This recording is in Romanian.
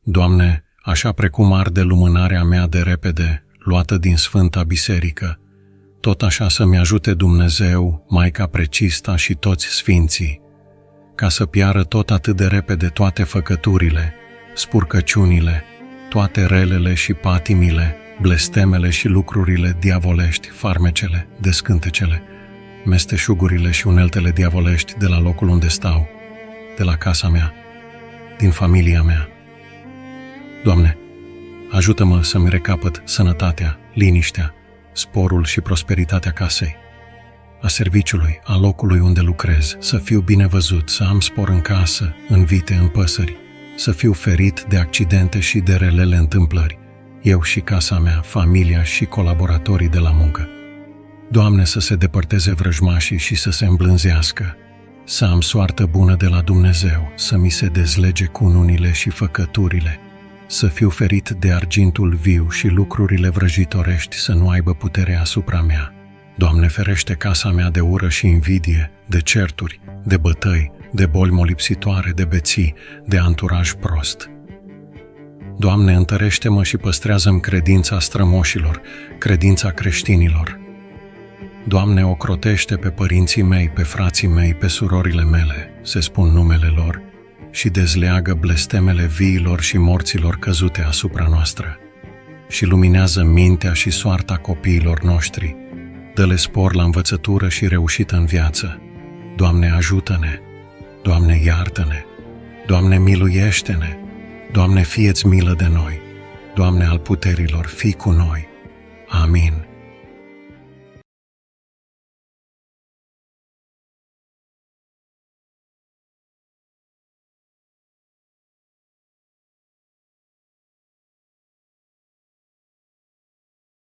Doamne, așa precum arde lumânarea mea de repede, luată din Sfânta Biserică, tot așa să-mi ajute Dumnezeu, Maica Precista și toți sfinții, ca să piară tot atât de repede toate făcăturile, spurcăciunile, toate relele și patimile, blestemele și lucrurile diavolești, farmecele, descântecele, mesteșugurile și uneltele diavolești de la locul unde stau, de la casa mea, din familia mea. Doamne, ajută-mă să-mi recapăt sănătatea, liniștea, sporul și prosperitatea casei, a serviciului, a locului unde lucrez, să fiu bine văzut, să am spor în casă, în vite, în păsări, să fiu ferit de accidente și de relele întâmplări, eu și casa mea, familia și colaboratorii de la muncă. Doamne, să se depărteze vrăjmașii și să se îmblânzească, să am soartă bună de la Dumnezeu, să mi se dezlege cununile și făcăturile, să fiu ferit de argintul viu și lucrurile vrăjitorești să nu aibă putere asupra mea. Doamne, ferește casa mea de ură și invidie, de certuri, de bătăi, de boli molipsitoare, de beții, de anturaj prost. Doamne, întărește-mă și păstrează-mi credința strămoșilor, credința creștinilor. Doamne, ocrotește pe părinții mei, pe frații mei, pe surorile mele, se spun numele lor, și dezleagă blestemele viilor și morților căzute asupra noastră. Și luminează mintea și soarta copiilor noștri, dă-le spor la învățătură și reușită în viață. Doamne, ajută-ne! Doamne, iartă-ne! Doamne, miluiește-ne! Doamne, fie-ți milă de noi! Doamne al puterilor, fii cu noi! Amin.